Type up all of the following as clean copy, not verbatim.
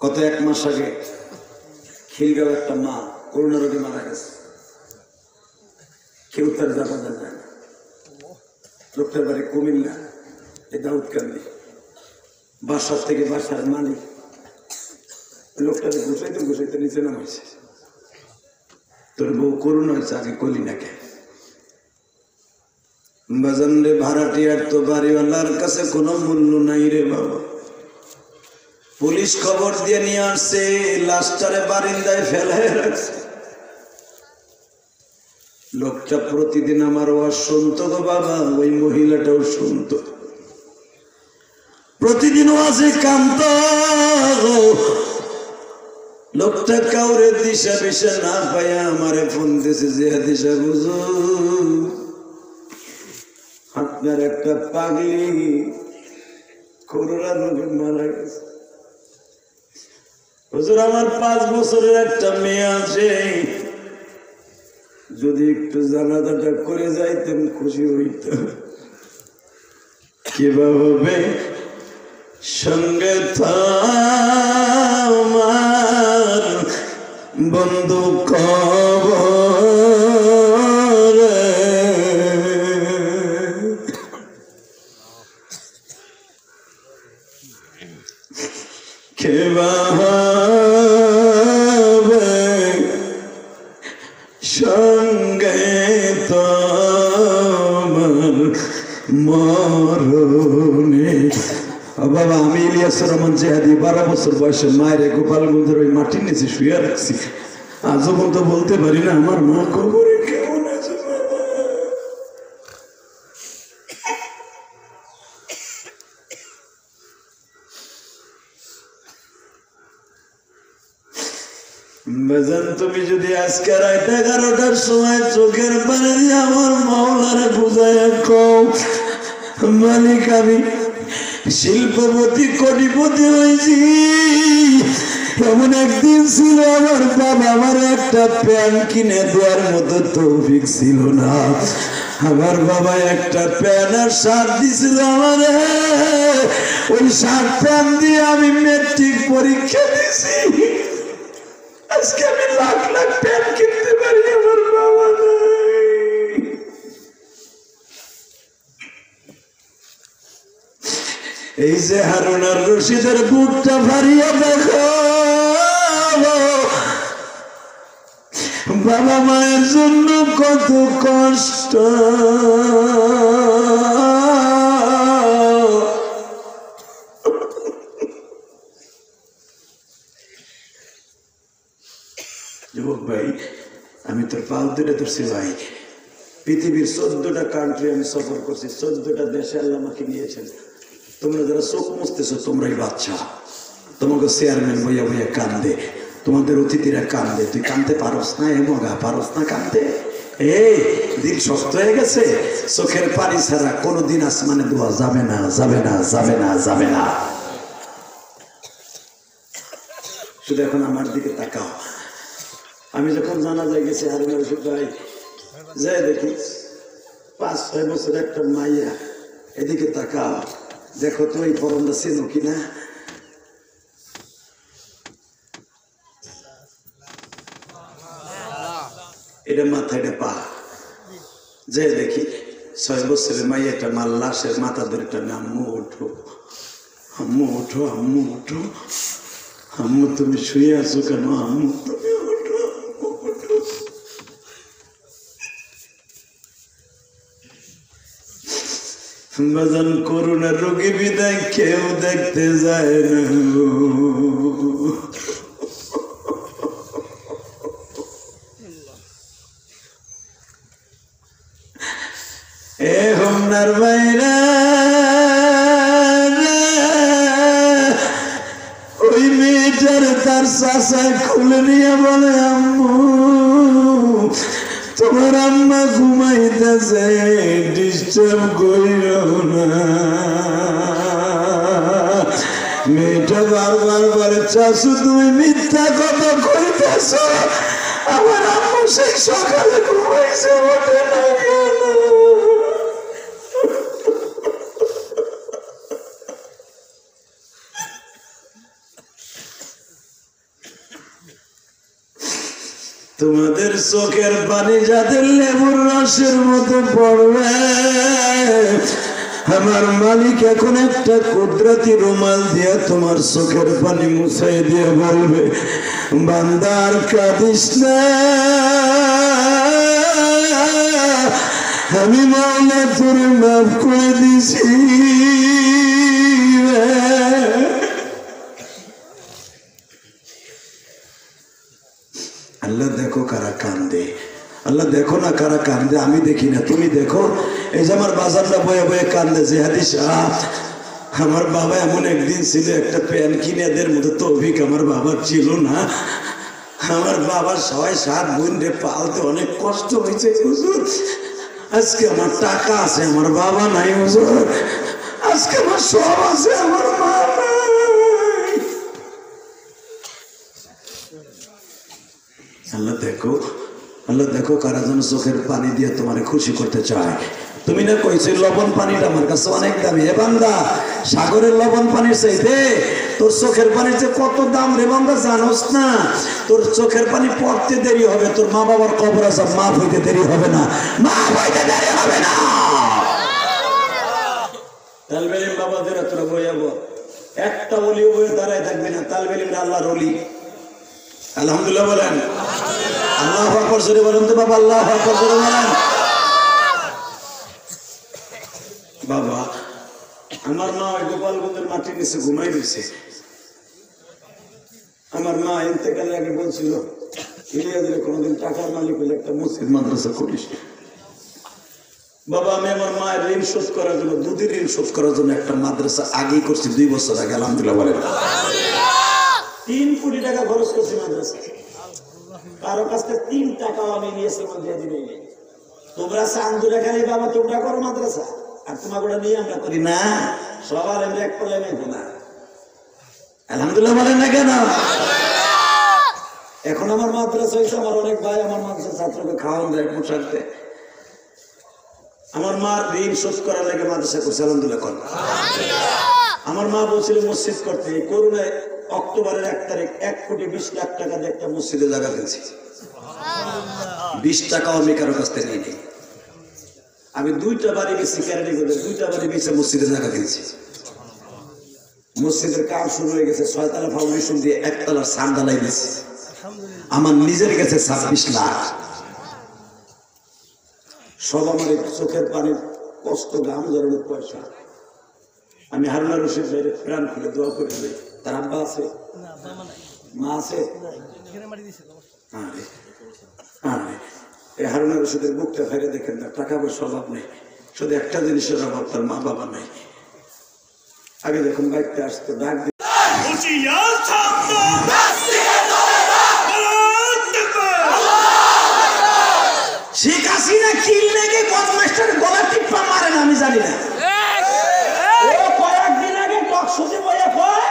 গত 1 মাস আগে খিলগাঁও একটা মা করোনা রোগে মারা গেছে, কেউ তার জানাজা যায় না। লোকটার বাড়ি কুমিল্লা, এই দাউদকান্দি, বাসার থেকে বাসার মালিক লোকটাকে ঘুষাইতে ঘুষাইতে নিচে নামাইছে। তোর বউ করোনা হয়েছে, আগে কলি না কে বাজান রে? ভাড়াটিয়ার তো বাড়িওয়ালার কাছে কোনো মূল্য নাই রে বাবা। পুলিশ খবর দিয়ে নিয়ে আসছে, লাশটারে বারিন্দায় ফেলায় রাখছে। লোকটা প্রতিদিন আমার ওয়াজ শুনতো গো বাবা, ওই মহিলাটাও শুনতো, প্রতিদিন ওয়াজে কাঁদতো। লোকটা কাউরে দিশা পিশা না পাইয়া আমারে ফোন দিছে, যে দিশা বুঝো, আপনার একটা পাগলি করোনা রোগে মারা গেছে। হুজুর, আমার 5 বছরের একটা মেয়ে আছে, যদি একটু জানাজাটা করে যাইতেন খুশি হইতাম। কিভাবে সঙ্গে আমার বন্ধু কবরে, কিভাবে সঙ্গে তোমার মরণে। বাবা, আমি ইলিয়াসুর রহমান জিহাদি 12 বছর বয়সে মায়ের গোপালগঞ্জের ওই মাটির নিচে শুয়ে রাখছি। আজও পর্যন্ত বলতে পারি না আমার মা কবরে কেমন আছে। বাজান, তুমি যদি আজকে রাত 11টার সময় চোখের পানি দিয়ে আমার মাওলারে বুঝাইয়া কও, মালিক আমি শিল্পপতি কোটিপতি হয়েছি, এমন একদিন ছিল আমার বাবা আমার একটা প্যান্ট কিনে দেওয়ার মতো তৌফিক ছিল না। আমার বাবা একটা প্যান্ট আর শার্ট দিছিল আমারে, ওই শার্ট প্যান্ট দিয়ে আমি মেট্রিক পরীক্ষা দিছি। আজকে আমি লাখ লাখ প্যান্ট কিনতে পারি, আমার বাবা নাই। এই যে হারুন আর রশিদের বুকটা ভারিয়া দেখো, বাবা মায়ের জন্য কত কষ্ট। যুবক ভাই, আমি তোর পাল ধরে ধরছি ভাই। পৃথিবীর 14টা কান্ট্রি আমি সফর করছি, 14টা দেশে আল্লাহ আমাকে নিয়েছেন। তোমরা যারা চোখ মুছতেছো তোমরাই বাচ্চা, তোমাকে চেয়ারম্যান বইয়া বইয়া কান্দে, তোমাদের অতিথিরা কান্দে, তুই কান্দতে পারস না? এ মগা পারস না কান্দতে? এই দিল শক্ত হয়ে গেছে, চোখের পানি ছাড়া কোনোদিন আসমানে দোয়া যাবে না, যাবে না, যাবে না, যাবে না। শুধু এখন আমার দিকে তাকাও। আমি যখন জানাজায় গেছি হারুন রশিদ ভাই, যাই দেখি 5-6 বছর একটা মাইয়া, এদিকে তাকাও, দেখো তো এই ফরমটা চেনো কিনা। এটা মাথা, এটা পা। যে দেখি 6 বছরের মাইয়াটা মার লাশের মাথা ধরে টানে, আম্মু ওঠো, আম্মু ওঠো, আম্মু ওঠো, আম্মু তুমি শুয়ে আছো কেন, আম্মু তুমি ওঠো, আম্মু ওঠো। বাজান, করোনা রোগী বিদায় কেউ দেখতে যায় না। এ হোমনার বাইরা, ওই মেয়েটার তার চাচায় খুলে নিয়ে বলে, আম্মু তোমার আম্মা ঘুমাইতেছে, ডিস্টার্ব করিও না। মেয়েটা বারবার বলে, চাচু তুমি মিথ্যা কথা কইতেছ, আমার আম্মু সেই সকালে ঘুমাইছে, ওঠে না কেন? তোমাদের চোখের পানি যাদের লেবুর রসের মতো পড়বে, আমার মালিক এখন একটা কুদরতি রুমাল দিয়ে তোমার চোখের পানি মুছাই দিয়ে বলবে, বান্দার কাঁদিস না, আমি মাওলা তোর মাফ করে দিছি। আল্লাহ দেখো কারা কান্দে, আল্লাহ দেখো না কারা কান্দে, আমি দেখি না, তুমি দেখো। এই যে আমার বাজারটা বয়ে বয়ে কান্দে যে হাদিস, আমার বাবা এমন একদিন ছিল একটা প্যান কিনে এদের মতো তৌফিক আমার বাবার ছিল না। আমার বাবার 6-7 বোন রে পালতে অনেক কষ্ট হয়েছে হুজুর। আজকে আমার টাকা আছে, আমার বাবা নাই হুজুর। আজকে আমার সব আছে, আমার মা নাই। আল্লাহ দেখো, আল্লাহ দেখো কারা যেন চোখের পানি দিয়ে তোমার খুশি করতে চায়। তুমি না কইছো লবণ পানিটা আমার কাছে অনেক দামি। হে বান্দা, সাগরের লবণ পানির চাইতে তোর চোখের পানির যে কত দাম রে বান্দা জানোস না? তোর চোখের পানি পড়তে দেরি হবে, তোর মা বাবার কবর আযাব মাফ হইতে দেরি হবে না, মাফ হইতে দেরি হবে না। তালবেলিম বাবাদের তোরা বইয়াবো, একটা ওলিও বইয়ে দাঁড়ায় থাকবে না। তালবেলিম আল্লাহর ওলি। আলহামদুলিল্লাহ বলেন, আল্লাহু আকবার জোরে বলেন তো বাবা, আল্লাহু আকবার জোরে বলেন। বাবা, আমার মা ওই গোপালগঞ্জের মাটির নিচে ঘুমাই দিয়েছে। আমার মা ইন্তেকালের আগে বলছিল, ইলিয়া দিলে কোনোদিন টাকার মালিক হলে একটা মসজিদ মাদ্রাসা করিস। বাবা, আমি আমার মায়ের ঋণ শোধ করার জন্য, দুধের ঋণ শোধ করার জন্য একটা মাদ্রাসা আগেই করছি 2 বছর আগে। আলহামদুলিল্লাহ বলেন। 3 কোটি টাকা খরচ করছি মাদ্রাসা। কারো কাছ থেকে 3 টাকাও আমি নিয়েছি দিয়ে দিবি। তোমরা চান্দুরা খালি বাবা তোমরা করো মাদ্রাসা, আর তোমাকে ওটা নিয়ে আমরা করি না। সবার আমরা এক পলে মেঘ না। আলহামদুলিল্লাহ বলেন না কেন? এখন আমার মাদ্রাসা হয়েছে, আমার অনেক ভাই আমার মাদ্রাসা ছাত্রকে খাওয়ান দেয়, পোশাক দেয়। আমার মার ঋণ শোধ করার লাগে মাদ্রাসা করছে। আলহামদুলিল্লাহ করেন। আমার মা বলছিল মসজিদ করতে, এই করোনায় অক্টোবরের 1 তারিখ 1,20,00,000 টাকা দিয়ে একটা মসজিদে জায়গা কিনছি। 20 টাকাও আমি কারো কাছ থেকে নিই। আমি 2টা বাড়ি বেশি ক্যারেটি করে 2টা বাড়ি বেশি মসজিদে জায়গা কিনছি। মসজিদের কাজ শুরু হয়ে গেছে। 6 তলা ফাউন্ডেশন দিয়ে 1 তলার ছাদ ঢালাই দিয়েছি। আমার নিজের কাছে 26 লাখ। সব আমার চোখের পানির কষ্ট, গাম জড়ানোর পয়সা। আমি হারুনা রশিদ ভাইয়ের প্রাণ খুলে দোয়া করে দিই। তার আব্বা আছে, মা আছে। এই হারুনা রশিদের বুকটা ফেলে দেখেন না, টাকা পয়সা অভাব নেই, শুধু একটা জিনিসের অভাব, তার মা বাবা নাই। আগে যখন বাইকটা আসতো ডাক দিত, শেখ হাসিনা কিল লেগে বদমাস্টার গলা টিপ্পা মারে না আমি জানি না। ও কয়েকদিন আগে টকশোতে বইয়া কয়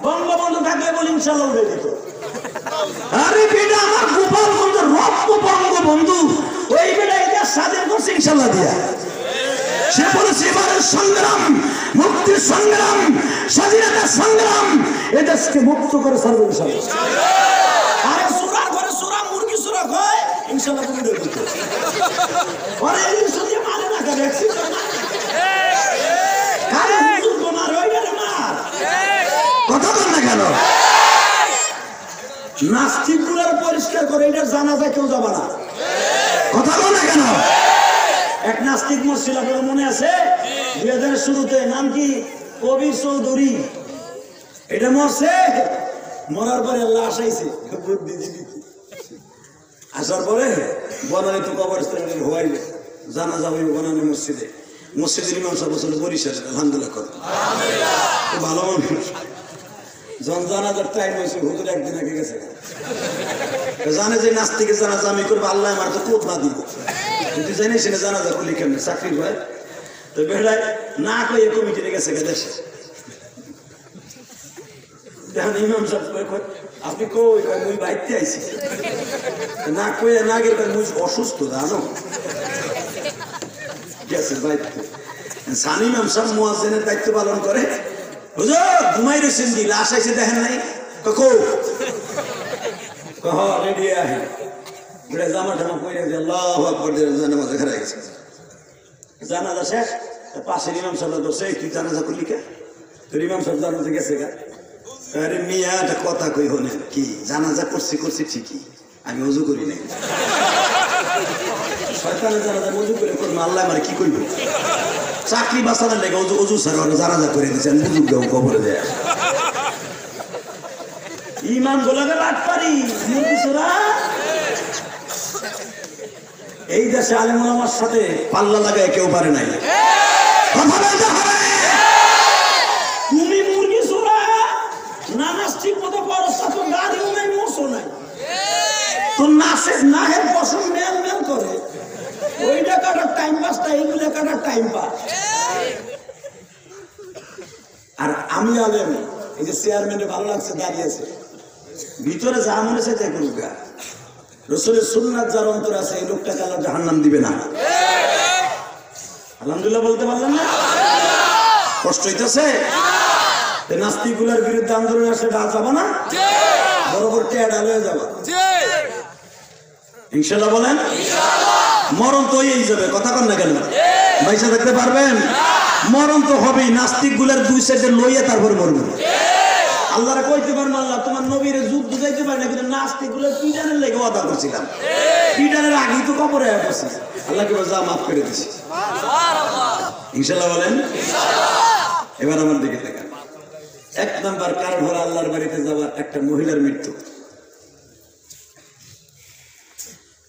বঙ্গবন্ধু থাকলে বলে ইনশাআল্লাহ উঠে দিত। আরে বেটা, আমার গোপালগঞ্জ রত্ন বঙ্গবন্ধু, ওই বেটা এটা স্বাধীন করছে ইনশাআল্লাহ দিয়া। সে বলেছে এবারের সংগ্রাম, মুক্তির সংগ্রাম, স্বাধীনতার সংগ্রাম, এ দেশকে মুক্ত করে ছাড়বে ইনশাআল্লাহ। আরে সুরার ঘরে সুরা মুরগি সুরা কয় ইনশাআল্লাহ তুমি দেখো। আরে ইনশাআল্লাহ মানে না করে আরে হুজুর তোমার ওইটারে মার কথা বল না কেন? নাস্তিকগুলোর পরিষ্কার করে এটা জানাজা কেউ যাবে না, কথা বল না কেন? এক নাস্তিক মরছিল, আপনার মনে আছে? 2000-এর শুরুতে, নাম কি? কবির চৌধুরী। এটা মরছে, মরার পরে লাশ আইছে আসার পরে বনানী তো কবরস্থানে হওয়াইলে জানাজা হইব বনানী মসজিদে। মসজিদের ইমাম সাহেব বলছিল বরিশাল। আলহামদুলিল্লাহ কর ভালো মানুষ। যখন জানাজার টাইম হয়েছে, হুজুর একদিন আগে গেছে, জানে যে নাস্তিকে জানাজা আমি করবো, আল্লাহ আমার তো কোপ না দিব। যদি জানিস না জানাজা করলি কেমন চাকরি হয়, তো বেড়ায় না কয়ে কমিটিতে গেছে দেশে। ইমাম সাহেব আপনি কই? মুই বাইতে আইছি না কয়ে না গেলে মুই অসুস্থ জানো গেছে বাইতে। সানি ইমাম সাহেব মুয়াজ্জিনের দায়িত্ব পালন করে। হুজুর ঘুমাই রয়েছেন কি? লাশ আইছে দেখেন নাই? রেডি আহে এটা জামা টামা পরে আল্লাহু আকবার দিয়ে জানাজা খারাই গেছে। জানাজা শেষ, পাশের ইমাম সাহেব ধরছে, তুই জানাজা করলি কে? তোর ইমাম সাহেব জানাজা গেছে গা? আরে মিয়া একটা কথা কই হলেন কি, জানাজা করছি ঠিকই, আমি অজু করি নাই। শয়তানের জানাজা অজু করে করবো, আল্লাহ আমার কি করবো? চাকরি বাঁচানোর লেগে অজু স্যার জানাজা করে দিয়েছেন, বুঝুক গাও কবরে দেয়। ইমান গোলাকে লাট পারি এই দেশে আলেম ওলামার সাথে পাল্লা লাগায় কেউ পারে নাই। তুমি মুরগি চোরা নামাজ ঠিক মতো পড়ছ, তো গাড়িও নাই, মোশো নাই, তো নাহের পশম মেল মেল করে, ওইটা কাটার টাইম পাসটা এইগুলো কাটার টাইম পাস। আর আমি আলেম, এই যে চেয়ারম্যানে ভালো লাগছে দাঁড়িয়েছে, ভিতরে যা মনে আছে তাই করুক। রাসূলের সুন্নাত যার অন্তরে আছে, এই লোকটাকে আল্লাহ জাহান্নাম দিবে না। আলহামদুলিল্লাহ বলতে পারলেন না? কষ্ট হইতেছে? নাস্তিকগুলোর বিরুদ্ধে আন্দোলন আসলে ডাল যাবো না, বরাবর টেয়া ডাল হয়ে যাবো ইনশাল্লাহ। বলেন মরণ তো এই যাবে, কথা কন না কেন? বাইসা থাকতে পারবেন? মরণ তো হবেই, নাস্তিকগুলোর দুই সাইডে লইয়া তারপর মরবে। আল্লাহরা কইতে পারবো আল্লাহ তোমার নবীর যুদ্ধ যাইতে পারে না, কিন্তু নাস্তিকগুলোর পিডানের লেগে ওয়াদা করছিলাম, পিডানের আগেই তো কবরে আসছি, আল্লাহকে যা মাফ করে দিছি ইনশাল্লাহ। বলেন এবার আমার দিকে দেখেন, এক নাম্বার কারণ হলো আল্লাহর বাড়িতে যাওয়ার একটা মহিলার মৃত্যু।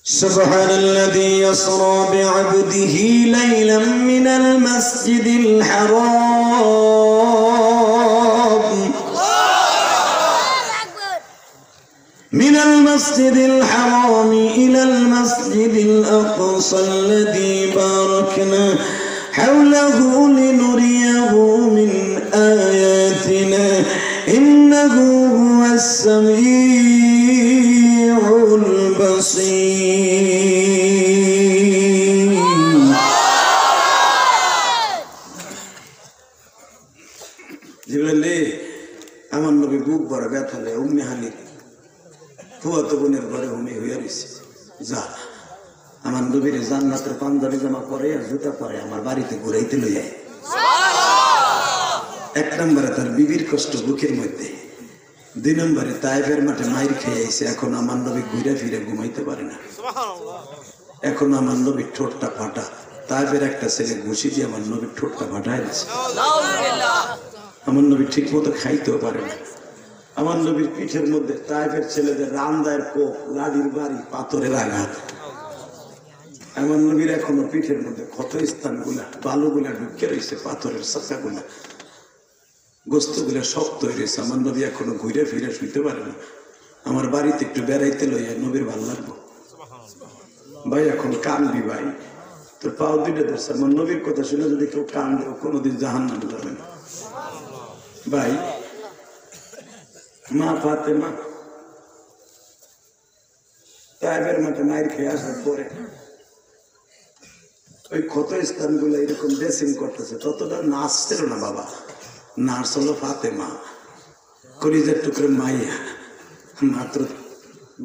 সুবহানাল্লাযী ইয়াসরা বি'আবদিহি লাইলাম মিনাল মাসজিদিল হারাম من المسجد الحرام إلى المسجد الأقصى الذي باركنا حوله لنريه من آياتنا إنه هو السميع البصير. জিবরাইল আমার নবী বুক বড় ব্যথা লে উম্মে হানি ফুয়াতো বোনের ঘরে হুমে হইয়া রয়েছে, যা আমার নবীর জান্নাতের পাঞ্জাবি জামা পরে আর জুতা পরে আমার বাড়িতে ঘুরাইতে লইয়া। এক নম্বরে তার বিবির কষ্ট বুকের মধ্যে, দুই নম্বরে তায়েফের মাঠে মাইর খেয়ে আইছে, এখন আমার নবী ঘুরে ফিরে ঘুমাইতে পারে না, এখন আমার নবীর ঠোঁটটা ফাটা। তায়েফের একটা ছেলে ঘুষি দিয়ে আমার নবীর ঠোঁটটা ফাটাই দিচ্ছে, আমার নবী ঠিক মতো খাইতেও পারে না। আমার নবীর পিঠের মধ্যে তায়েফের ছেলেদের রামদায়ের কোপ, লাঠির বাড়ি, পাথরের আঘাত। আমার নবীর এখনো পিঠের মধ্যে ক্ষত স্থানগুলা, বালুগুলা ঢুকে রয়েছে, পাথরের চাকাগুলা, গোস্তগুলা শক্ত হয়ে রয়েছে। আমার নবী এখনো ঘুরে ফিরে শুইতে পারে না। আমার বাড়িতে একটু বেড়াইতে লইয়া নবীর ভালো লাগবো। ভাই এখন কানবি ভাই, তোর পাও দুইটা ধরছে, আমার নবীর কথা শুনে যদি কেউ কান দেও কোনোদিন জাহান্নামে যাবে না। ভাই মা ফাতেমা তায়েফের মাঠে মাইর খেয়ে আসার পরে ওই ক্ষত স্থানগুলো এরকম ড্রেসিং করতেছে, ততটা নাচ ছিল না বাবা, নার্স হলো ফাতেমা, কলিজার টুকরে মাইয়া, মাত্র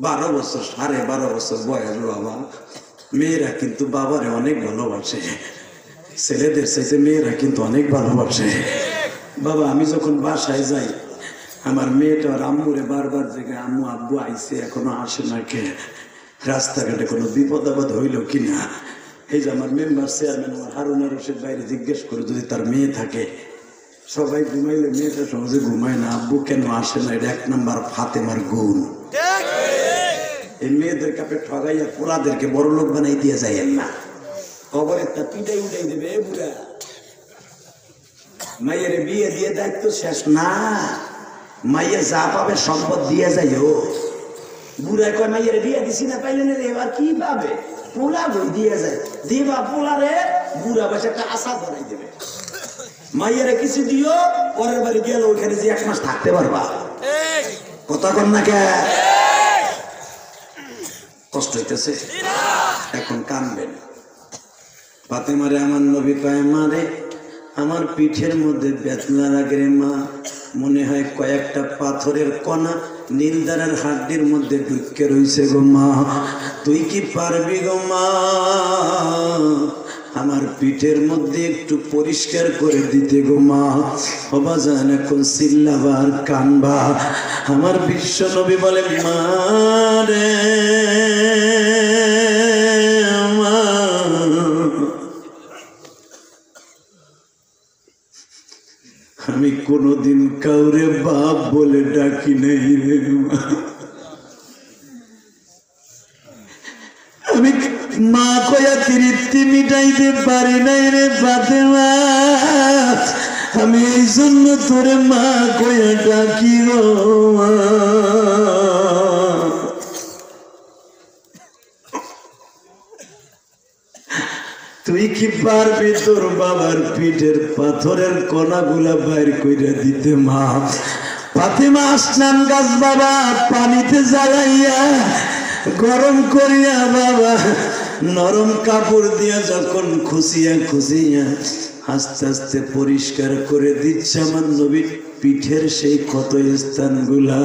12 বছর, 12.5 বছর বয়স বাবা। মেয়েরা কিন্তু বাবারে অনেক ভালোবাসে, ছেলেদের চাইতে মেয়েরা কিন্তু অনেক ভালোবাসে বাবা। আমি যখন বাসায় যাই, আমার মেয়েটা আম্মুরে বারবার দেখে, আম্মু আব্বু আইসে এখনো আসে না কে, রাস্তাঘাটে কোনো বিপদ আপদ হইল কিনা। এই যে আমার মেম্বার চেয়ারম্যান আমার হারুনা রশিদ বাইরে জিজ্ঞেস করে, যদি তার মেয়ে থাকে, সবাই ঘুমাইলে মেয়েটা সহজে ঘুমায় না, আব্বু কেন আসে না, এটা 1 নাম্বার ফাতেমার গুণ। এই মেয়েদের কাপে ঠগাইয়া পোলাদেরকে বড় লোক বানাই দিয়ে যাইয়েন না, খবরের তা পিটাই উঠাই দেবে বুড়া। মাইয়ের বিয়ে দিয়ে দায়িত্ব শেষ না, মাইয়ে যা পাবে সম্পদ দিয়ে যাইও। বুড়ায় কয় মাইয়ের বিয়ে দিছি না, পাইলেন রে, এবার কি পাবে? পোলা বই দিয়ে যায়, দিবা পোলারে, বুড়া বসে একটা আশা ধরাই দেবে। মাইয়েরে কিছু দিও, পরের বাড়ি গেল ওইখানে যে 1 মাস থাকতে পারবা। কথা কন না কে? কষ্ট হইতেছে, এখন কানবেন। ফাতেমারে আমার নবী কয়, মারে আমার পিঠের মধ্যে বেদনা লাগে রে মা, মনে হয় কয়েকটা পাথরের কণা নীলদারের হাড্ডির মধ্যে ঢুকে রইছে গো মা। তুই কি পারবি গো মা আমার পিঠের মধ্যে একটু পরিষ্কার করে দিতে গো মা? বাবা জান এখন চিল্লাবার কানবা। আমার বিশ্ব নবী বলে মা রে মা, আমি কোনদিন কাউরে বাপ বলে ডাকি নাই রে মা। আমি মা কয়া তৃপ্তি মিটাইতে পারি নাই রে ফাতেমা। আমি এই জন্য তোরে মা কয়া ডাকি গো মা। তুই কি পারবি তোর বাবার পিঠের পাথরের কণাগুলা বাইর কইরা দিতে মা? ফাতেমা আসলাম গাছ বাবা পানিতে জ্বালাইয়া গরম করিয়া বাবা নরম কাপড় দিয়া যখন খুশিয়া খুশিয়া আস্তে আস্তে পরিষ্কার করে দিচ্ছে আমার নবীর পিঠের সেই ক্ষত স্থানগুলা।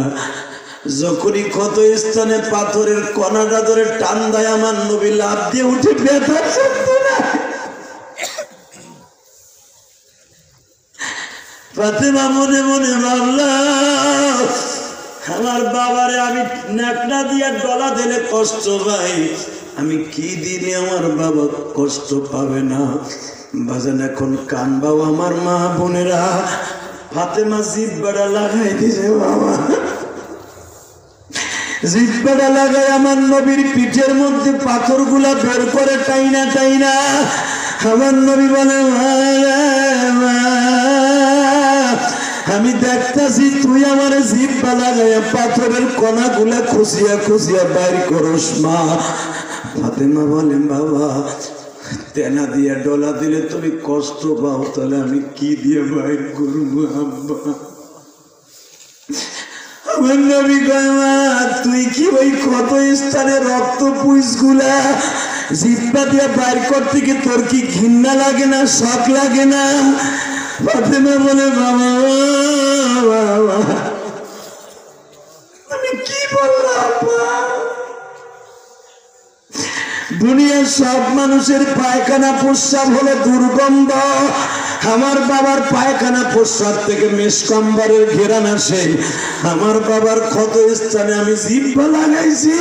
যখনই ক্ষত স্থানে পাথরের কণাটা ধরে টান দেয় আমার নবী লাফ দিয়ে উঠে ব্যথা শক্তি না। ফাতেমা মনে মনে ভাবলাম আমার বাবারে আমি ন্যাকড়া দিয়া ডলা দিলে কষ্ট পাই, আমি কি দিলে আমার বাবা কষ্ট পাবে না? বাজান এখন কানবাও আমার মা বোনেরা। ফাতেমা জিব্বাটা লাগাই দিছে বাবা, জিব্বাটা লাগাই আমার নবীর পিঠের মধ্যে পাথরগুলা বের করে টাইনা টাইনা আমার নবী বলে আমি দেখতেছি তুই আমার জিব্বা লাগাইয়া পাথরের কণাগুলা খুশিয়া খুশিয়া বাইর করস মা। ফাতেমা বলেন বাবা তেনা দিয়া ডলা দিলে তুমি কষ্ট পাও, তাহলে আমি কি দিয়ে বাইর করবো আব্বা? আমার নবী কয় মা তুই কি ওই ক্ষত স্থানে রক্ত পুষ গুলা জিব্বা দিয়া বাইর করতে কি তোর কি ঘৃণা লাগে না, শখ লাগে না? ফাতেমা বলে বাবা আমি কি বললাম? দুনিয়ার সব মানুষের পায়খানা প্রস্রাব হলো দুর্গন্ধ, আমার বাবার পায়খানা প্রস্রাব থেকে মেসকম্বরের ঘেরান আসে। আমার বাবার ক্ষত স্থানে আমি জিহ্বা লাগাইছি,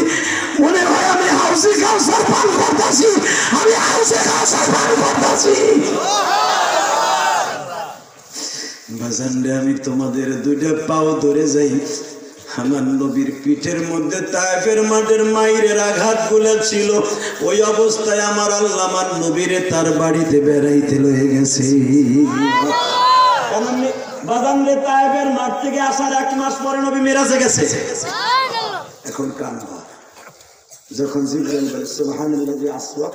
মনে হয় আমি হাউসে কাউসার পান করতেছি, আমি হাউসে কাউসার পান করতেছি। বাজানরে আমি তোমাদের দুইটা পাও ধরে যাই। আমার নবীর পিঠের মধ্যে তায়েফের মাঠের মাইরের আঘাত গুলো ছিল, ওই অবস্থায় আমার আল্লাহ আমার নবীরে তার বাড়িতে বেড়াইতে লয়ে গেছে। বাজানরে তায়েফের মাঠ থেকে আসার 1 মাস পরে নবী মেরাজে গেছে। এখন কান্না যখন জিবরাইল বলে সুবহানাল্লাযী আসরা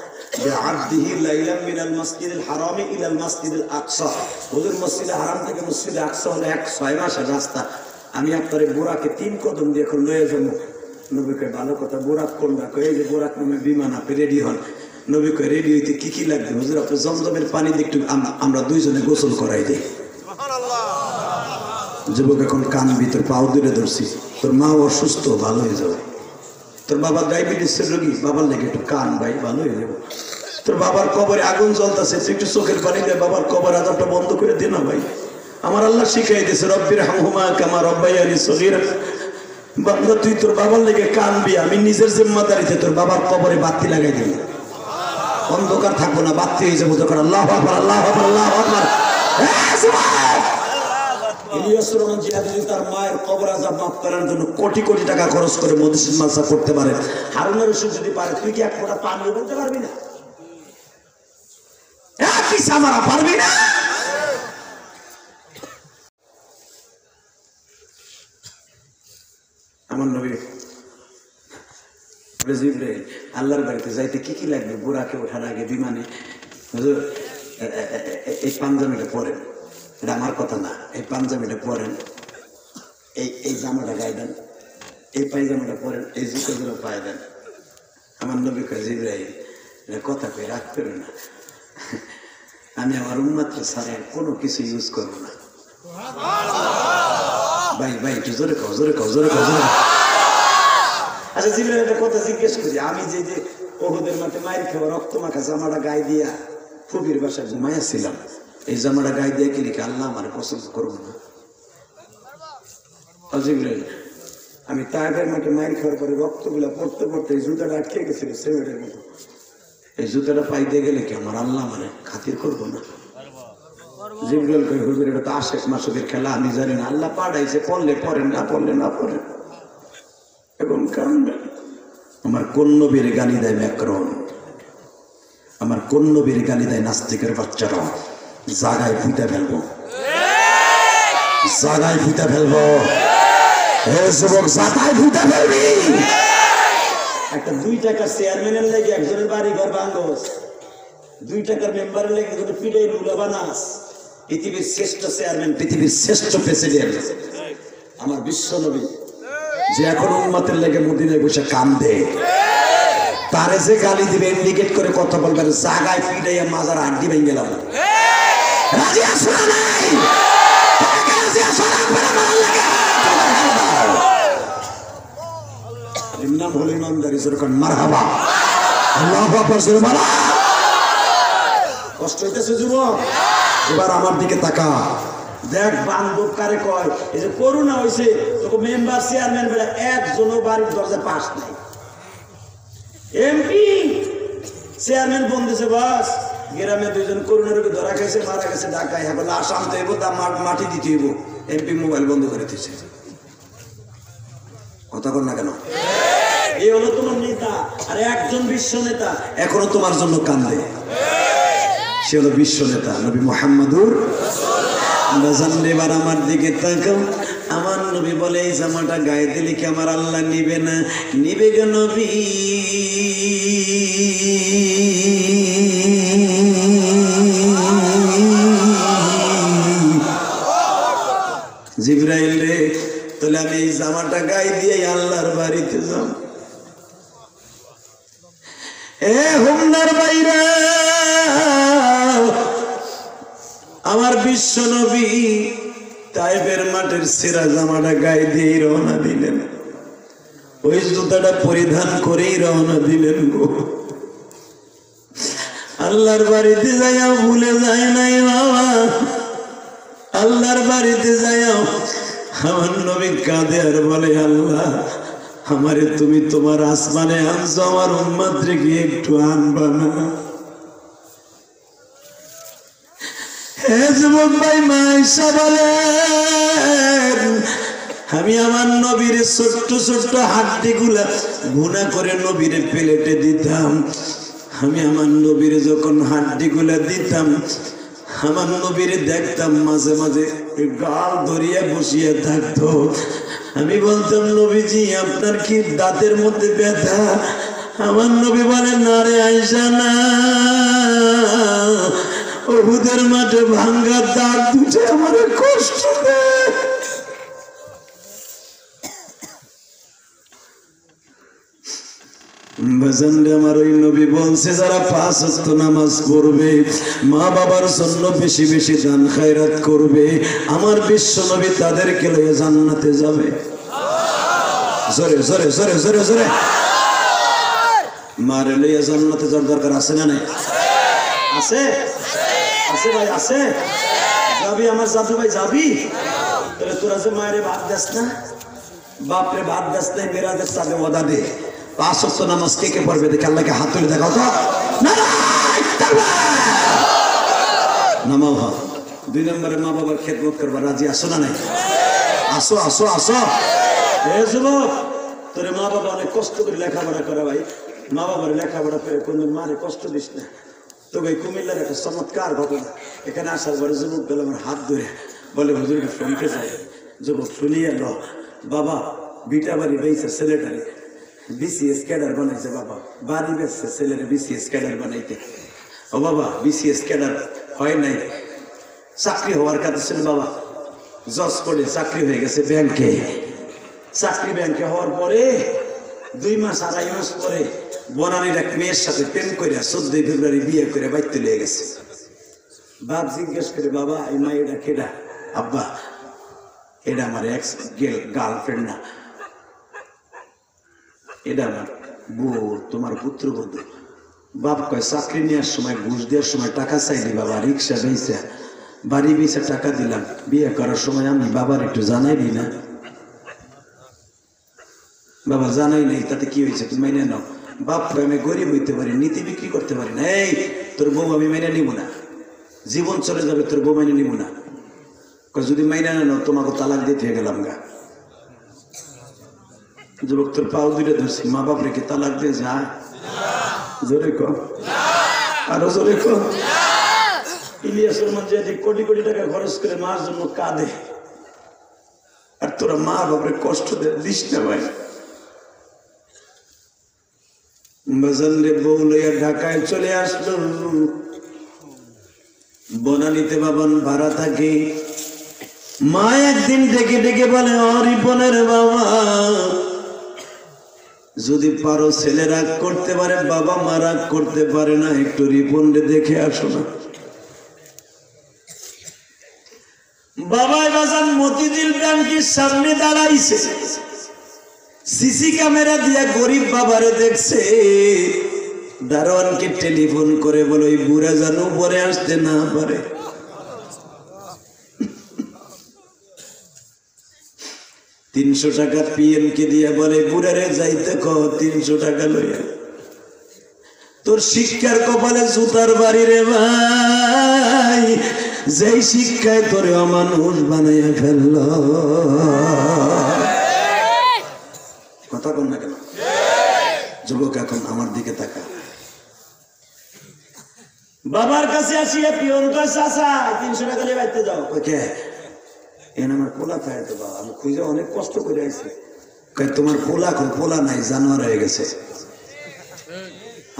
বিআবদিহি লাইলাম মিনাল মাসজিদিল হারামি ইলাল মাসজিদিল আকসা, হুজুর মসজিদে হারাম থেকে মসজিদে আকসা হলো 6 মাসের রাস্তা। আমি আপনার বুরাকে 3 কদম দিয়ে এখন লয়ে যাবো। নবী কয় ভালো কথা, বুরাক কোনটা? কয় এই যে বুরাক নামে বিমান, আপনি রেডি হন। নবী কয় রেডি হইতে কি কি লাগবে? হুজুর আপনি জমজমের পানি দিয়ে একটু আমরা দুইজনে গোসল করাই দিই। যুবক এখন কানবি, তোর পাও দূরে ধরছি, তোর মা অসুস্থ, ভালো হয়ে যাবে। তোর বাবার ডায়াবেটিসের রোগী, বাবার লেগে একটু কান ভাই, ভালো হয়ে যাবো। তোর বাবার কবরে আগুন জ্বলতেছে, তুই একটু চোখের পানি দিয়ে বাবার কবর আজাবটা বন্ধ করে দে না ভাই। আমার আল্লাহ শিখাই দিয়েছে রব্বির হামহুমা কামা রব্বায়ানি সগীরা। বান্দা তুই তোর বাবার লেগে কানবি, আমি নিজের জিম্মাদারিতে তোর বাবার কবরে বাতি লাগাই দিই, অন্ধকার থাকবো না, বাতি হয়ে যাবো। তখন আল্লাহু আকবার আল্লাহু আকবার আল্লাহু আকবার। ইলিয়াস রহমান জিহাদি তার মায়ের কবর আযাব মাফ করার জন্য কোটি কোটি টাকা খরচ করে মসজিদ মাদ্রাসা করতে পারে। হারুনের রশিদ যদি পারে, তুই কি 1 ফোঁটা পানি বলতে পারবি না? কি সামারা পারবি না? আমার নবী জিবরাইল আল্লাহর বাড়িতে যাইতে কি কি লাগবে? বুরাকে ওঠার আগে বিমানে হুজুর এই পাঞ্জাবিটা পরেন, এটা আমার কথা না, এই পাঞ্জাবিটা পরেন, এই জামাটা গায়ে দেন, এই পায়জামাটা পরেন, এই জুতোগুলো পায়ে দেন। আমার নবী কয় জিবরাইল এটা কথা কই রাগ করো না, আমি আমার উম্মতকে ছাড়া কোনো কিছু ইউজ করবো না। ভাই ভাই একটু জোরে খাও জোরে খাও জোরে খাও জোরে। আচ্ছা জিবরাইল একটা কথা জিজ্ঞেস করি, আমি যে যে ওহুদের মাঠে মায়ের খাওয়া রক্ত মাখা জামাটা গায়ে দিয়া ফুপির বাসায় ঘুমাইয়াছিলাম, এই জামাটা গায়ে দিয়ে কি লিখে আল্লাহ আমার পছন্দ করবো না? জিবরাইল আমি তায়েফের মাঠে মায়ের খাওয়ার পরে রক্তগুলা পড়তে পড়তে এই জুতাটা আটকে গেছিল সেমেটের মতো, এই জুতাটা পাইতে গেলে কি আমার আল্লাহ মানে খাতির করবো না? জিবরাইল কই হুজুর এটা তো আশেক মাসুকের খেলা, আমি জানি না, আল্লাহ পাঠাইছে, পড়লে পড়েন না পড়লে না পড়েন। এখন কারণ আমার কোন নবীর গালি দেয় ম্যাকরন, আমার কোন নবীর গালি দেয় নাস্তিকের বাচ্চারা, জাগায় ফুটে ফেলবো, জাগায় ফুটে ফেলবো। হে যুবক জাগায় ফুটে ফেলবি। একটা 2 টাকার চেয়ারম্যানের লেগে একজনের বাড়ি ঘর ভাঙস, 2 টাকার মেম্বারের লেগে একজনের পিড়াই লুলা বানাস। পৃথিবীর শ্রেষ্ঠ চেয়ারম্যান, পৃথিবীর শ্রেষ্ঠ প্রেসিডেন্ট আমার বিশ্ব নবী, যে এখন উম্মতের লেগে মদিনায় বসে কান্দে, তারে যে গালি দিবে ইন্ডিকেট করে কথা বলবেন, জাগায় পিড়াইয়া মাজার আড্ডি ভেঙে গেলাম। রাজি আছো না নাই? রাজি আছো না? নাম হলো ইমানদারি, যেরকম মারহাবা আল্লাহু আকবার জোরে বলো। কষ্ট হইতেছে যুবক? এবার আমার দিকে তাকা, দেখ বান্ধব কারে কয়। এই যে করোনা হয়েছে, তোকে মেম্বার চেয়ারম্যান বলে একজনও বাড়ির দরজায় পাস নাই, এমপি চেয়ারম্যান বন্ধেছে, বাস গ্রামে 2 জন করোনা রোগে ধরা খাইছে, মারা গেছে ঢাকায়, হ্যাঁ বলে আসাম তো এবো, তা মাটি দিতে হইব, এমপি মোবাইল বন্ধ করে দিচ্ছে। কথা কর না কেন? এই হলো তোমার নেতা, আর একজন বিশ্ব নেতা এখনো তোমার জন্য কান্দে, সে হলো বিশ্ব নেতা নবী মুহাম্মদুর রাসূলুল্লাহ। এবার আমার দিকে তাকাও, আমার নবী বলে এই জামাটা গায়ে দিলে কি আমার আল্লাহ নিবে না? নিবে গো নবী। জিবরাইল রে, তাহলে আমি এই জামাটা গায়ে দিয়ে আল্লাহর বাড়িতে যাব। এ হুমনার বাইরা, আমার বিশ্ব নবী তায়েফের মাঠের সেরা জামাটা গায়ে দিয়ে রওনা দিলেন, ওই জুতাটা পরিধান করেই রওনা দিলেন গো। আল্লাহর বাড়িতে যাইয়া ভুলে যায় নাই বাবা, আল্লাহর বাড়িতে যাইয়া আমার নবী কাঁদে আর বলে, আল্লাহ আমারে তুমি তোমার আসমানে আনছো, আমার উম্মত রেখে একটু আনবা না? হে যুবক ভাই মাইশা বলেন, আমি আমার নবীর ছোট্ট ছোট্ট হাড্ডি গুলা গুনা করে নবীরে প্লেটে দিতাম। আমি আমার নবীরে যখন হাড্ডি গুলা দিতাম, আমার নবীরে দেখতাম মাঝে মাঝে গাল ধরিয়া বসিয়া থাকতো। আমি বলতাম, নবীজি আপনার কি দাঁতের মধ্যে ব্যথা? আমার নবী বলেন, না রে আয়েশা না, উহুদের মাঠে ভাঙ্গা দাঁত দুটে আমার কষ্ট দেয়। আমার ওই নবী বলছে, যারা 5 ওয়াক্ত নামাজ পড়বে, মা বাবার জন্য বেশি বেশি দান খায়রাত করবে, আমার বিশ্ব নবী তাদেরকে লইয়া জান্নাতে যাবে। জোরে জোরে জোরে জোরে জোরে মারে লইয়া জান্নাতে যাওয়ার দরকার আছে না নাই? আছে আছে ভাই, আছে। যাবি আমার জাদু ভাই, যাবি? তাহলে তোরা যে মায়ের ভাত দাস না, বাপরে ভাত দাস নাই, মেয়েরাদের চাঁদে ওদা দে। 5 ওয়াক্ত নামাজ কে কে পড়বে দেখে আল্লাহকে হাত তুলে দেখাও তো। নামাও হাত। 2 নম্বরে মা বাবার খেদমত করবা রাজি আসো না নাই? আসো আসো আসো। এ যুবক, তোর মা বাবা অনেক কষ্ট করে লেখাপড়া করে ভাই, মা বাবার লেখাপড়া করে কোনদিন মারে কষ্ট দিস না। তো ভাই কুমিল্লার একটা চমৎকার ঘটনা, এখানে আসার পরে যুবক গেল আমার হাত ধরে বলে, হুজুরকে শুনতে চাই। যুবক শুনিয়ে এলো, বাবা বিটা বাড়ি বেঁচে ছেলেটারে বিসিএস ক্যাডার বানাইছে, বাবা বাড়ি বেচছে ছেলেরা বিসিএস ক্যাডার বানাইতে। ও বাবা বিসিএস ক্যাডার হয় নাই, চাকরি হওয়ার কথা ছিল, বাবা জজ করে চাকরি হয়ে গেছে ব্যাংকে। চাকরি ব্যাংকে হওয়ার পরে 2 মাস 2.5 মাস পরে বনানীর এক মেয়ের সাথে প্রেম করে 14 ফেব্রুয়ারি বিয়ে করে বাইতে লিয়ে গেছে। বাপ জিজ্ঞেস করে বাবা এই মায়েরা কেডা? আব্বা এটা আমার এক্স গার্লফ্রেন্ড না, এটা আমার বউ, তোমার পুত্রবধূ। বাপ কয় চাকরি নেওয়ার সময় ঘুষ দেওয়ার সময় টাকা চাইলি বাবা, রিক্সা বেচা বাড়ি বেচা টাকা দিলাম, বিয়ে করার সময় আমি বাবার একটু জানাইলি না? বাবা জানাই নাই, তাতে কি হয়েছে তুমি মেনে নাও। বাপ কয় আমি গরিব হইতে পারি, নীতি বিক্রি করতে পারি না। এই তোর বউ আমি মেনে নিব না, জীবন চলে যাবে, তোর বউ মেনে নিব না। যদি মেনে না নাও তোমাকে তালাক দিতে গেলাম গা। যুবক তোর পাও দুইটা ধরছি, মা বাপ রেখে তালাক দিয়ে যায়? জোরে কর, আরো জোরে কর। ইলিয়াসের মধ্যে কোটি কোটি টাকা খরচ করে মার জন্য কাঁদে, আর তোরা মা বাপরে কষ্ট দিস না ভাই। বউ লইয়া ঢাকায় চলে আসলো। বনানীতে বাবান ভাড়া থাকে। মা একদিন ডেকে ডেকে বলে, রিপনের বাবা যদি পারো ছেলে রাগ করতে পারে, বাবা মা রাগ করতে পারে না, একটু রিপনরে দেখে আসো না। বাবাই বাজান মতিঝিল ব্যাংকের সামনে দাঁড়াইছে, সিসি ক্যামেরা দিয়া গরিব বাবারে দেখছে। দারোয়ানকে টেলিফোন করে বলে ওই বুড়া যেন উপরে আসতে না পারে। $300 টাকা পিএম কে দিয়ে বলে বুড়ারে যাইতে কো 300 টাকা লইয়া। তোর শিক্ষার কপালে জুতার বাড়ি রে ভাই, যেই শিক্ষায় তোরে অমানুষ বানাইয়া ফেলল। কথা বল না কেন যুবক? এখন আমার দিকে তাকা। বাবার কাছে আসিয়া পিয়ন কয়, চাচা 300 টাকা নিয়ে বাইতে যাও। ওকে আমার পোলা খায় তো বাবা, আমি খুঁজে অনেক কষ্ট করে আইছি। তোমার পোলা নাই, জানোয়ার হয়ে গেছে,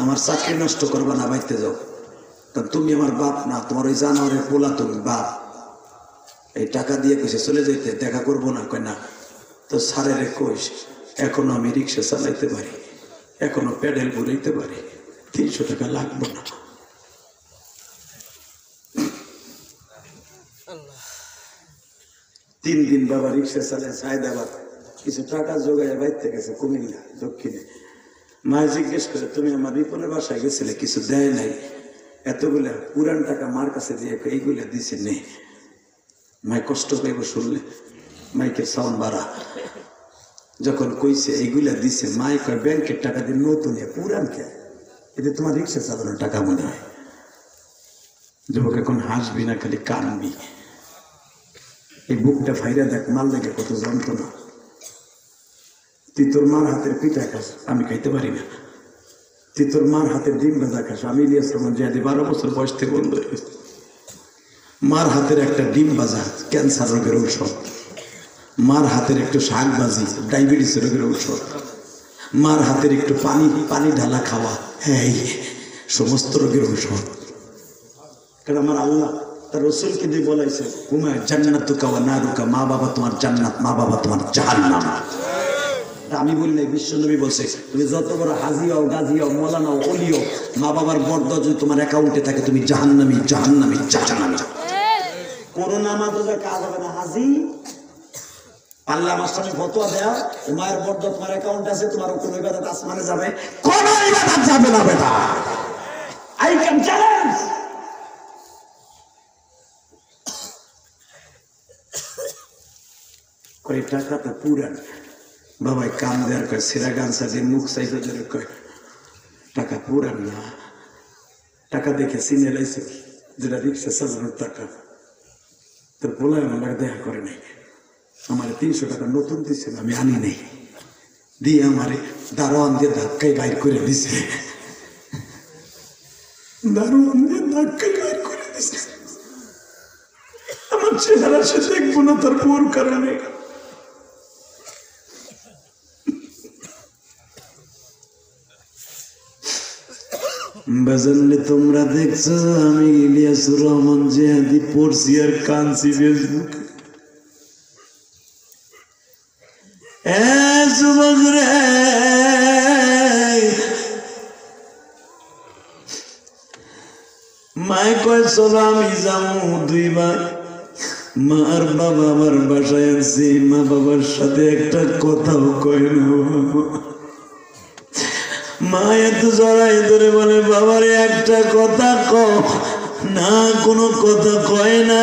আমার চাকরি নষ্ট করবা না, বাইতে যাও। তুমি আমার বাপ না, তোমার ওই জানোয়ারের পোলা তুমি বাপ। এই টাকা দিয়ে কইছে চলে যেতে, দেখা করবো না। কয় না তো সারের কইস, এখনো আমি রিক্সা চালাইতে পারি, এখনো প্যাডেল ঘুরাইতে পারি, 300 টাকা লাগবে না। 3 দিন বাবা রিক্সা চালায় সায়দাবাদ কিছু টাকা জোগায় বাইতে গেছে কুমিল্লা দক্ষিণে। মা জিজ্ঞেস করে, তুমি আমার রিপনের বাসায় গেছিলে, কিছু দেয় নাই? এতগুলা পুরান টাকা মার কাছে দিয়ে এইগুলা দিছে নেই। মাই কষ্ট পাইব শুনলে, মাইকে সাউন্ড বাড়া। যখন কইছে এইগুলা দিছে, মাই কয় ব্যাংকের টাকা দিয়ে নতুন পুরান কে, এতে তোমার রিক্সা চালানোর টাকা মনে হয়। যুবক এখন হাসবি না, খালি কানবি। এই বুকটা ফাইরা দেখ, মাল দেখে কত যন্ত্রণা। তুই তোর মার হাতের পিঠা খাস, আমি খাইতে পারি না। তুই তোর মার হাতের ডিম ভাজা খাস, আমি ইলিয়াস রহমান জিহাদি 12 বছর বয়স থেকে বন্ধ হয়ে গেছে। মার হাতের একটা ডিম ভাজা ক্যান্সার রোগের ঔষধ, মার হাতের একটু শাক ভাজি ডায়াবেটিস রোগের ঔষধ, মার হাতের একটু পানি ঢালা খাওয়া, হ্যাঁ সমস্ত রোগের ঔষধ। কারণ আমার আল্লাহ তার রসুলকে দিয়ে বলাইছে, হুমা জান্নাতুকা ওয়া নারুকা, মা বাবা তোমার জান্নাত, মা বাবা তোমার জাহান্নাম। আমি বলি নাই, বিশ্বনবী বলছে, তুমি যত বড় হাজি হও, গাজী হও, মৌলানা হও, ওলি হও, মা বাবার বর্দা যদি তোমার অ্যাকাউন্টে থাকে, তুমি জাহান্নামী জাহান্নামী জাহান্নামী। করোনা মাদ্রাসার কাজ হবে না হাজি আল্লাহ মাস্টারে ফতোয়া দেয়া, মায়ের বর্দা তোমার অ্যাকাউন্ট আছে, তোমার কোন ইবাদত আসমানে যাবে, কোন ইবাদত যাবে না বেটা। I can challenge. কয় টাকাটা পুরান বাবাই কাম দেয়ার কয়, সেরা গান সাজিয়ে মুখ চাইতে ধরে কয় টাকা পুরান না, টাকা দেখে চিনে লাইছে যেটা রিক্সা চালানোর টাকা। তোর বলায় আমার দেখা করে নাই, আমার 300 টাকা নতুন দিচ্ছে, আমি আনি নাই, দিয়ে আমারে দারোয়ান দিয়ে ধাক্কায় বাইর করে দিছে, দারোয়ান দিয়ে ধাক্কায় বাইর করে দিছে। আমার চেহারা সে দেখবো না তার পুর কারণে। বাজানলে তোমরা দেখছো আমি ইলিয়াসুর রহমান জিহাদি পড়ছি আর কানছি ফেসবুকে। যুবক রে, মায় কয় চলো আমি যাবো 2 ভাই, মা আর বাবা আমার বাসায় আনছি, মা বাবার সাথে একটা কথাও কয় না। মা এত জড়াই ধরে বলে বাবারে একটা কথা কও না, কোনো কথা কয় না।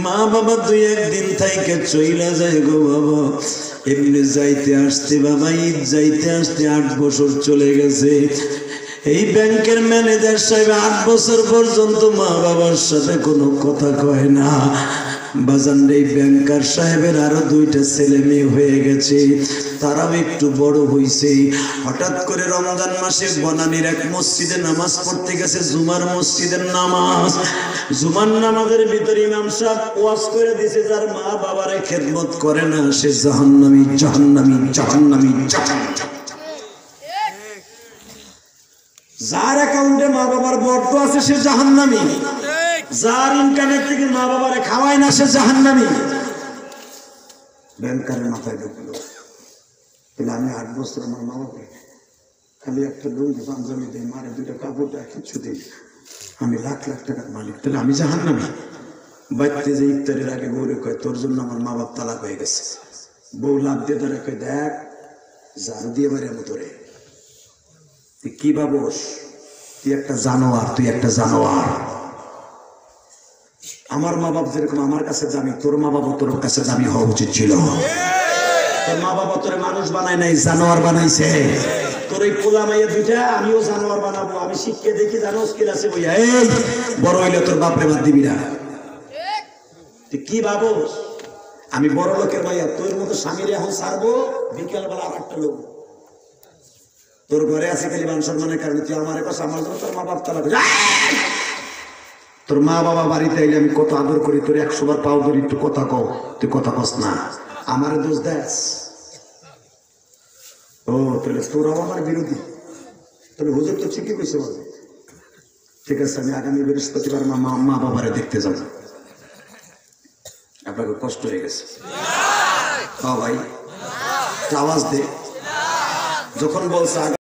মা বাবা দুই একদিন থাইকে চইলা যায় গো বাবা। এমনি যাইতে আসতে বাবা, ঈদ যাইতে আসতে 8 বছর চলে গেছে। এই ব্যাংকের ম্যানেজার সাহেব 8 বছর পর্যন্ত মা বাবার সাথে কোনো কথা কয় না। বাজান এই ব্যাংকার সাহেবের আরো 2টা ছেলে মেয়ে হয়ে গেছে, তারাও একটু বড় হইছে। হঠাৎ করে রমজান মাসে বনানীর এক মসজিদে নামাজ পড়তে গেছে, জুমার মসজিদের নামাজ। জুমার নামাজের ভিতরে ইমাম সাহেব ওয়াজ করে দিয়েছে, যার মা বাবারে খেদমত করে না সে জাহান্নামী, জাহান্নামী, জাহান্নামী, জাহান্নামী। যার অ্যাকাউন্টে মা বাবার বর্ত আছে সে জাহান্নামী, যার ইনকামের থেকে মা বাবারে খাওয়ায় না সে জাহান্নামী। ব্যাংকারের মাথায় ঢুকলো, তাহলে আমি 8 বছর আমার মা বাবা খালি একটা লুঙ্গি পাঞ্জাবি দিই, মারে 2টা কাপড় দেয়, কিছু দিই, আমি লাখ লাখ টাকার মালিক, তাহলে আমি জাহান্নামী। বাড়িতে যে ইফতারের আগে বউরে কয় তোর জন্য আমার মা বাপ তালাক হয়ে গেছে। বউ লাভ দিয়ে ধরে কয় দেখ ঝাড়ু দিয়ে বাড়ি আমি তোরে, তুই কি ভাবস তুই একটা জানোয়ার, তুই একটা জানোয়ার। আমার মা বাপ যেরকম আমার কাছে দামি, তোর মা বাবা তোর কাছে দামি হওয়া উচিত ছিল। তোর মা বাবা তোরে মানুষ বানায় নাই, জানোয়ার বানাইছে। তোর এই পোলা মাইয়া 2টা আমিও জানোয়ার বানাবো। আমি শিখকে দেখি জানোস ক্লাসে বইয়া, এই বড় হইলে তোর বাপরে বাদ দিবি না। তুই কি ভাবস আমি বড় লোকের মাইয়া, তোর মতো স্বামীর এখন ছাড়বো, বিকেল বেলা আর একটা লোক তোর ঘরে আছে খালি মান সম্মানের কারণে তুই আমার কাছে আমার জন্য তোর মা বাপ তালাক। তোর মা বাবা বাড়িতে এলে আমি কত আদর করি, তোর 100 বার পাও ধরি, একটু কথা কও, তুই কথা কস না, আমারে দোষ দেস। ও তাহলে তোরাও আমার বিরোধী, তাহলে হুজুর তো ঠিকই কইছে বলে। ঠিক আছে, আমি আগামী বৃহস্পতিবার মা বাবারে দেখতে যাব। আপনাকে কষ্ট হয়ে গেছে ভাই, আওয়াজ দে যখন বলছে